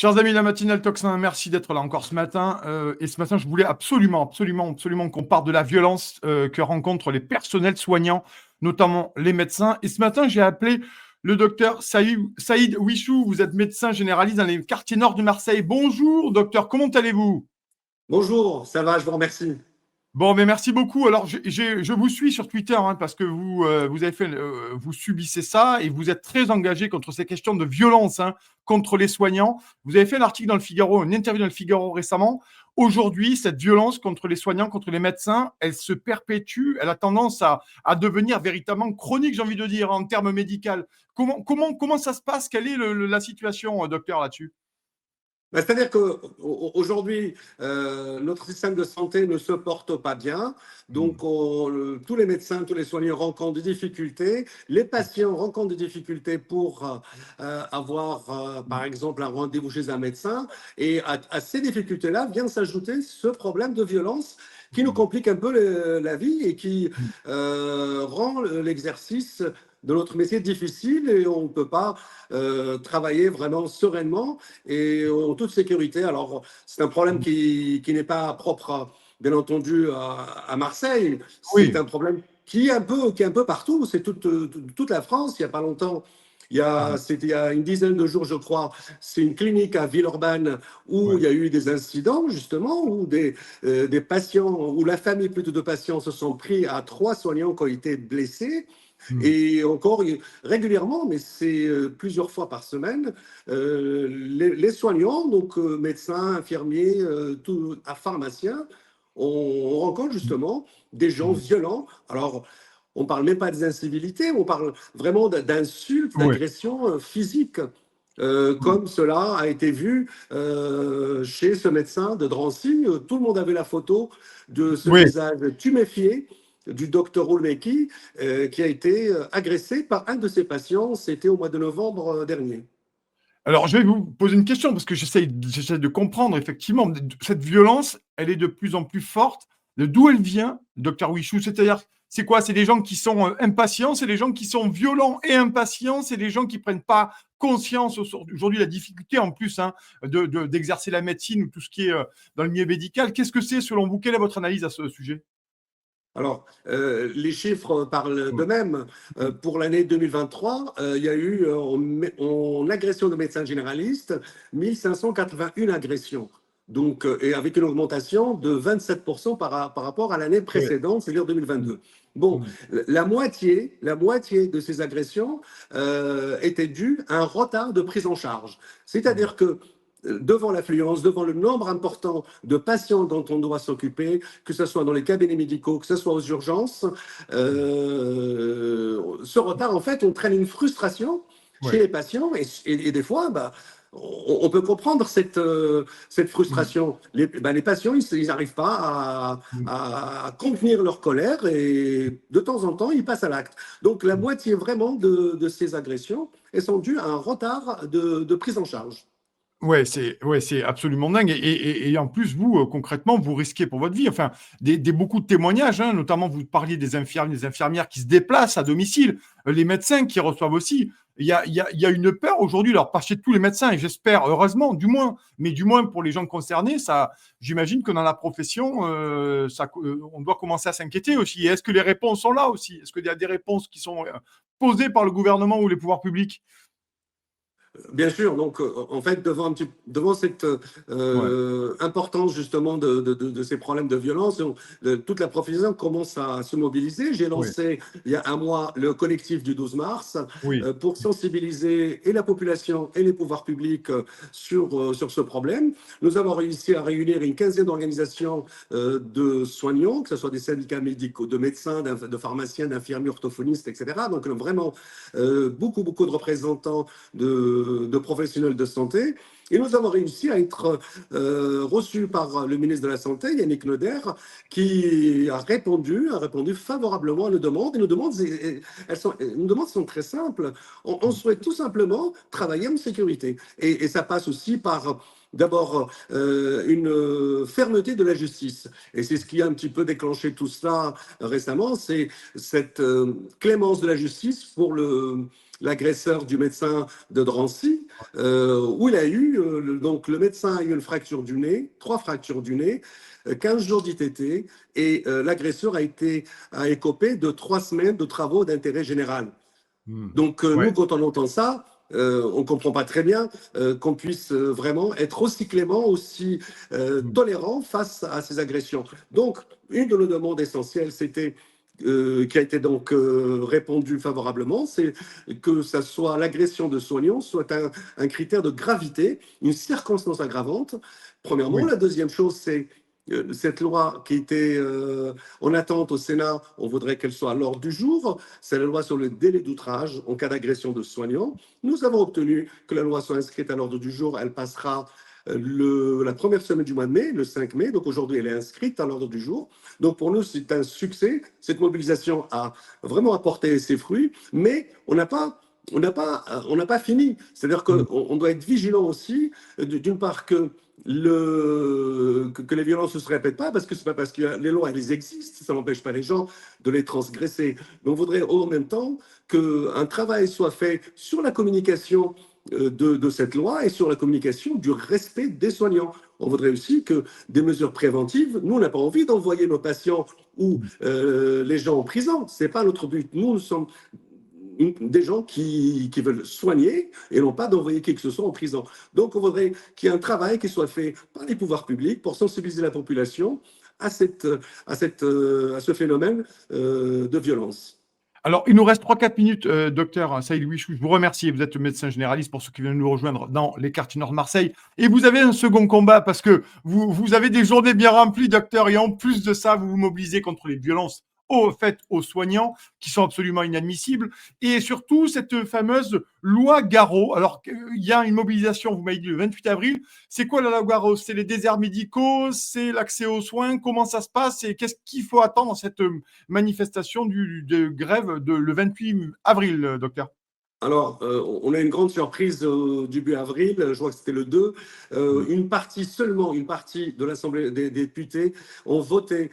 Chers amis de la matinale Tocsin, merci d'être là encore ce matin. Et ce matin, je voulais absolument qu'on parle de la violence que rencontrent les personnels soignants, notamment les médecins. Et ce matin, j'ai appelé le docteur Saïd Wichou. Vous êtes médecin généraliste dans les quartiers nord de Marseille. Bonjour, docteur, comment allez-vous? Bonjour, ça va, je vous remercie. Bon, mais merci beaucoup. Alors, je vous suis sur Twitter parce que vous avez fait, vous subissez ça et vous êtes très engagé contre ces questions de violence contre les soignants. Vous avez fait un article dans le Figaro, une interview dans le Figaro récemment. Aujourd'hui, cette violence contre les soignants, contre les médecins, elle se perpétue. Elle a tendance à devenir véritablement chronique, j'ai envie de dire, en termes médicaux. Comment ça se passe? Quelle est la situation, docteur, là-dessus? C'est-à-dire qu'aujourd'hui, notre système de santé ne se porte pas bien. Donc, tous les médecins, tous les soignants rencontrent des difficultés. Les patients rencontrent des difficultés pour avoir, par exemple, un rendez-vous chez un médecin. Et à ces difficultés-là vient s'ajouter ce problème de violence qui nous complique un peu la vie et qui rend l'exercice de notre métier difficile et on ne peut pas travailler vraiment sereinement et en toute sécurité. Alors, c'est un problème qui n'est pas propre, bien entendu, à Marseille. C'est Oui. un problème qui est un peu partout. C'est toute la France. Il n'y a pas longtemps, c'était il y a une dizaine de jours, je crois, c'est une clinique à Villeurbanne où Ouais. il y a eu des incidents, justement, où des patients, où la famille plutôt de patients se sont pris à 3 soignants qui ont été blessés. Hmm. Et encore régulièrement, mais c'est plusieurs fois par semaine, les soignants, donc médecins, infirmiers, pharmaciens, on rencontre justement des gens Hmm. violents. Alors, on ne parle même pas des incivilités, on parle vraiment d'insultes, Ouais. d'agressions physiques. Comme cela a été vu chez ce médecin de Drancy. Tout le monde avait la photo de ce Oui. visage tuméfié du docteur Olmeki, qui a été agressé par un de ses patients. C'était au mois de novembre dernier. Alors, je vais vous poser une question parce que j'essaie de comprendre effectivement. Cette violence, elle est de plus en plus forte. D'où elle vient, docteur Wichou? C'est-à-dire, c'est quoi? C'est des gens qui sont impatients, c'est des gens qui sont violents et impatients, c'est des gens qui ne prennent pas conscience aujourd'hui de la difficulté en plus d'exercer la médecine ou tout ce qui est dans le milieu médical. Qu'est-ce que c'est selon vous? Quelle est votre analyse à ce sujet? Alors, les chiffres parlent Oui. d'eux-mêmes. Pour l'année 2023, il y a eu en agression de médecins généralistes 1581 agressions. Donc, et avec une augmentation de 27% par rapport à l'année Oui. précédente, c'est-à-dire 2022. Bon, Mm. la moitié de ces agressions étaient dues à un retard de prise en charge. Mm. C'est-à-dire que devant l'affluence, devant le nombre important de patients dont on doit s'occuper, que ce soit dans les cabinets médicaux, que ce soit aux urgences, ce retard, en fait, entraîne une frustration chez Ouais. les patients et des fois, bah, on peut comprendre cette Mm. frustration. Les patients, ils n'arrivent pas Mm. à contenir leur colère et de temps en temps, ils passent à l'acte. Donc la moitié vraiment de ces agressions, elles sont dues à un retard de prise en charge. Ouais, c'est absolument dingue et en plus, vous, concrètement, vous risquez pour votre vie. Enfin, beaucoup de témoignages, notamment vous parliez des infirmiers, des infirmières qui se déplacent à domicile, les médecins qui reçoivent aussi. Il y a une peur aujourd'hui, alors pas chez tous les médecins et j'espère, heureusement, du moins, mais du moins pour les gens concernés, ça, j'imagine que dans la profession, on doit commencer à s'inquiéter aussi. Et est-ce que les réponses sont là aussi? Est-ce qu'il y a des réponses qui sont posées par le gouvernement ou les pouvoirs publics? Bien sûr, donc en fait, devant cette Ouais, importance justement de ces problèmes de violence, toute la profession commence à se mobiliser. J'ai oui, lancé il y a un mois le collectif du 12 mars oui, pour sensibiliser et la population et les pouvoirs publics sur ce problème. Nous avons réussi à réunir une quinzaine d'organisations de soignants, que ce soit des syndicats médicaux, de médecins, de pharmaciens, d'infirmiers, orthophonistes, etc. Donc vraiment beaucoup de représentants de professionnels de santé. Et nous avons réussi à être reçus par le ministre de la Santé, Yannick Noder, qui a répondu favorablement à nos demandes. Et nos demandes sont très simples. On souhaite tout simplement travailler en sécurité. Et ça passe aussi par d'abord une fermeté de la justice. Et c'est ce qui a un petit peu déclenché tout cela récemment, c'est cette clémence de la justice pour l'agresseur du médecin de Drancy, où il a eu, donc le médecin a eu une fracture du nez, 3 fractures du nez, 15 jours d'ITT, et l'agresseur a écopé de 3 semaines de travaux d'intérêt général. Donc, nous, Ouais. quand on entend ça, on ne comprend pas très bien qu'on puisse vraiment être aussi clément, aussi tolérant face à ces agressions. Donc, une de nos demandes essentielles, c'était qui a été donc répondu favorablement, c'est que ça soit l'agression de soignants soit un critère de gravité, une circonstance aggravante. Premièrement, Oui. la deuxième chose, c'est cette loi qui était en attente au Sénat, on voudrait qu'elle soit à l'ordre du jour. C'est la loi sur le délai d'outrage en cas d'agression de soignants. Nous avons obtenu que la loi soit inscrite à l'ordre du jour. Elle passera la première semaine du mois de mai, le 5 mai. Donc aujourd'hui, elle est inscrite à l'ordre du jour. Donc pour nous, c'est un succès. Cette mobilisation a vraiment apporté ses fruits, mais on n'a pas fini. C'est-à-dire qu'on doit être vigilant aussi, d'une part que les violences ne se répètent pas, parce que c'est pas parce que les lois, elles existent, ça n'empêche pas les gens de les transgresser. Mais on voudrait en même temps qu'un travail soit fait sur la communication de cette loi et sur la communication du respect des soignants. On voudrait aussi que des mesures préventives, nous, on n'a pas envie d'envoyer nos patients ou les gens en prison. Ce n'est pas notre but. Nous sommes des gens qui veulent soigner et non pas d'envoyer qui que ce soit en prison. Donc, on voudrait qu'il y ait un travail qui soit fait par les pouvoirs publics pour sensibiliser la population à ce phénomène de violence. Alors, il nous reste 3-4 minutes, docteur Saïd Louichou. Je vous remercie. Vous êtes médecin généraliste pour ceux qui viennent nous rejoindre dans les quartiers nord de Marseille. Et vous avez un second combat parce que vous avez des journées bien remplies, docteur. Et en plus de ça, vous vous mobilisez contre les violences faites aux soignants qui sont absolument inadmissibles. Et surtout, cette fameuse loi Garot. Alors, il y a une mobilisation, vous m'avez dit, le 28 avril. C'est quoi la loi Garot? C'est les déserts médicaux? C'est l'accès aux soins? Comment ça se passe? Et qu'est-ce qu'il faut attendre dans cette manifestation de grève le 28 avril, docteur? Alors, on a une grande surprise début avril, je crois que c'était le 2. Une partie de l'Assemblée des députés ont voté,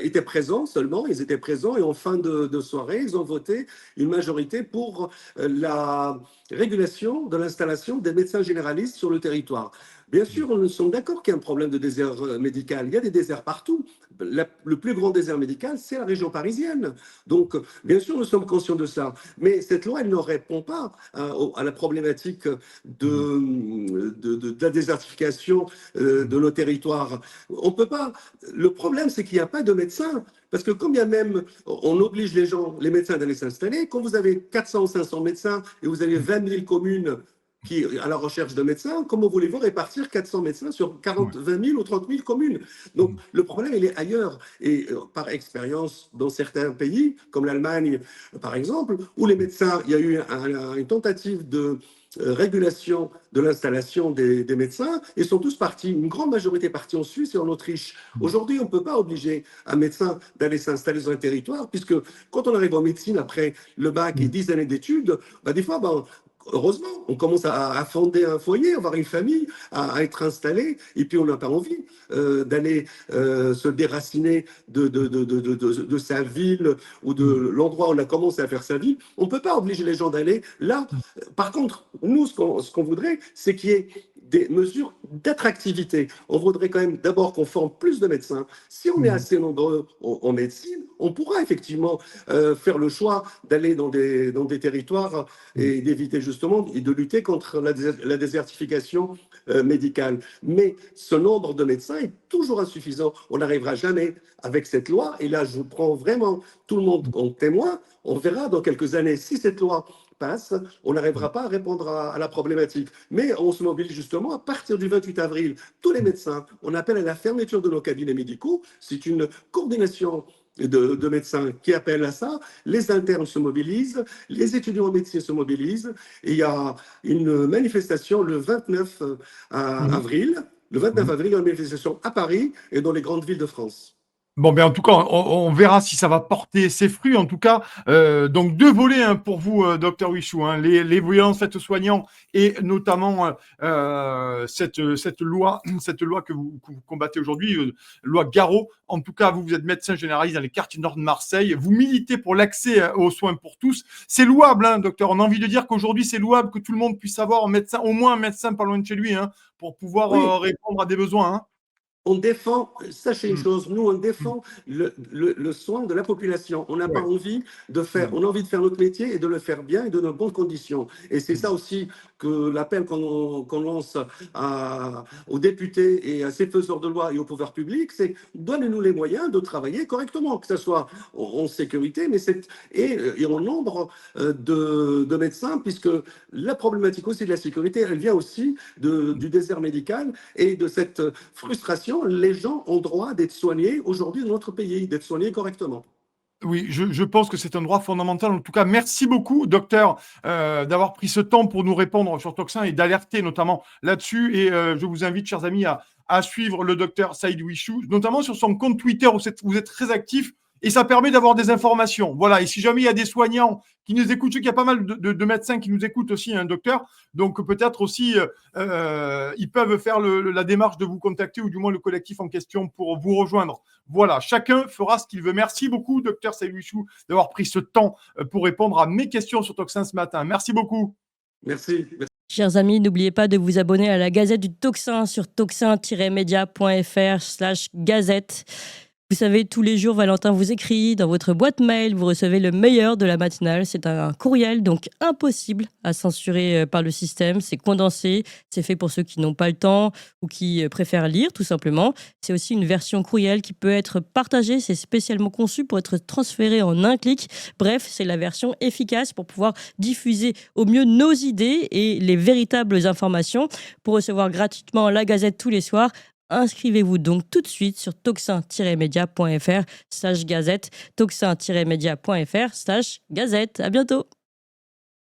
étaient présents seulement, ils étaient présents et en fin de soirée, ils ont voté une majorité pour la régulation de l'installation des médecins généralistes sur le territoire. Bien sûr, nous sommes d'accord qu'il y a un problème de désert médical. Il y a des déserts partout. Le plus grand désert médical, c'est la région parisienne. Donc, bien sûr, nous sommes conscients de ça. Mais cette loi, elle ne répond pas à la problématique de la désertification de nos territoires. On peut pas. Le problème, c'est qu'il n'y a pas de médecins. Parce que quand bien même on oblige les médecins d'aller s'installer, quand vous avez 400 ou 500 médecins et vous avez 20 000 communes à la recherche de médecins, comment voulez-vous répartir 400 médecins sur 20 000 ou 30 000 communes? Donc, le problème, il est ailleurs. Et par expérience, dans certains pays, comme l'Allemagne, par exemple, où les médecins, il y a eu une tentative de régulation de l'installation des médecins, ils sont tous partis, une grande majorité partie en Suisse et en Autriche. Aujourd'hui, on ne peut pas obliger un médecin d'aller s'installer sur un territoire, puisque quand on arrive en médecine après le bac et 10 années d'études, des fois, heureusement, on commence à fonder un foyer, avoir une famille, à être installé, et puis on n'a pas envie d'aller se déraciner de sa ville ou de l'endroit où on a commencé à faire sa vie. On ne peut pas obliger les gens d'aller là. Par contre, nous, ce qu'on voudrait, c'est qu'il y ait des mesures d'attractivité. On voudrait quand même d'abord qu'on forme plus de médecins. Si on est assez nombreux en médecine, on pourra effectivement faire le choix d'aller dans des territoires et d'éviter justement et de lutter contre la désertification médicale. Mais ce nombre de médecins est toujours insuffisant. On n'arrivera jamais avec cette loi. Et là, je prends vraiment tout le monde en témoin. On verra dans quelques années si cette loi passe, on n'arrivera pas à répondre à la problématique. Mais on se mobilise justement à partir du 28 avril. Tous les médecins, on appelle à la fermeture de nos cabinets médicaux. C'est une coordination de médecins qui appellent à ça. Les internes se mobilisent, les étudiants en médecine se mobilisent. Et il y a une manifestation le 29 avril. Le 29 avril, il y a une manifestation à Paris et dans les grandes villes de France. Bon, ben, en tout cas, on verra si ça va porter ses fruits. En tout cas, donc deux volets hein, pour vous, docteur Wichou, hein, les violences faites aux soignants et notamment cette loi, cette loi que vous combattez aujourd'hui, loi Garot. En tout cas, vous êtes médecin généraliste dans les quartiers nord de Marseille. Vous militez pour l'accès aux soins pour tous. C'est louable, hein, docteur. On a envie de dire qu'aujourd'hui, c'est louable que tout le monde puisse avoir un médecin, au moins un médecin pas loin de chez lui, hein, pour pouvoir Oui, répondre à des besoins. Hein. on défend, sachez une Mm, chose, nous on mm, défend le soin de la population. On n'a pas ouais. envie de faire, Mm, on a envie de faire notre métier et de le faire bien et de nos bonnes conditions. Et c'est ça mm. aussi que l'appel qu'on lance aux députés et à ces faiseurs de loi et au pouvoir public, c'est donnez-nous les moyens de travailler correctement, que ce soit en sécurité, et en nombre de médecins, puisque la problématique aussi de la sécurité, elle vient aussi du désert médical et de cette frustration. Les gens ont droit d'être soignés aujourd'hui dans notre pays, d'être soignés correctement. Oui, je pense que c'est un droit fondamental. En tout cas, merci beaucoup, docteur, d'avoir pris ce temps pour nous répondre sur Toxin et d'alerter notamment là-dessus. Et je vous invite, chers amis, à suivre le docteur Saïd Wichou, notamment sur son compte Twitter où vous êtes très actif et ça permet d'avoir des informations. Voilà. Et si jamais il y a des soignants qui nous écoutent, je sais qu'il y a pas mal de médecins qui nous écoutent aussi, un docteur. Donc peut-être aussi, ils peuvent faire la démarche de vous contacter ou du moins le collectif en question pour vous rejoindre. Voilà, chacun fera ce qu'il veut. Merci beaucoup, docteur Saïd-Wichou, d'avoir pris ce temps pour répondre à mes questions sur Toxin ce matin. Merci beaucoup. Merci. Chers amis, n'oubliez pas de vous abonner à la Gazette du Toxin sur toxin-media.fr/gazette. Vous savez, tous les jours, Valentin vous écrit dans votre boîte mail, vous recevez le meilleur de la matinale. C'est un courriel, donc impossible à censurer par le système. C'est condensé, c'est fait pour ceux qui n'ont pas le temps ou qui préfèrent lire, tout simplement. C'est aussi une version courriel qui peut être partagée. C'est spécialement conçu pour être transféré en un clic. Bref, c'est la version efficace pour pouvoir diffuser au mieux nos idées et les véritables informations. Pour recevoir gratuitement la Gazette tous les soirs, inscrivez-vous donc tout de suite sur toxin-media.fr/gazette, toxin-media.fr/gazette. À bientôt.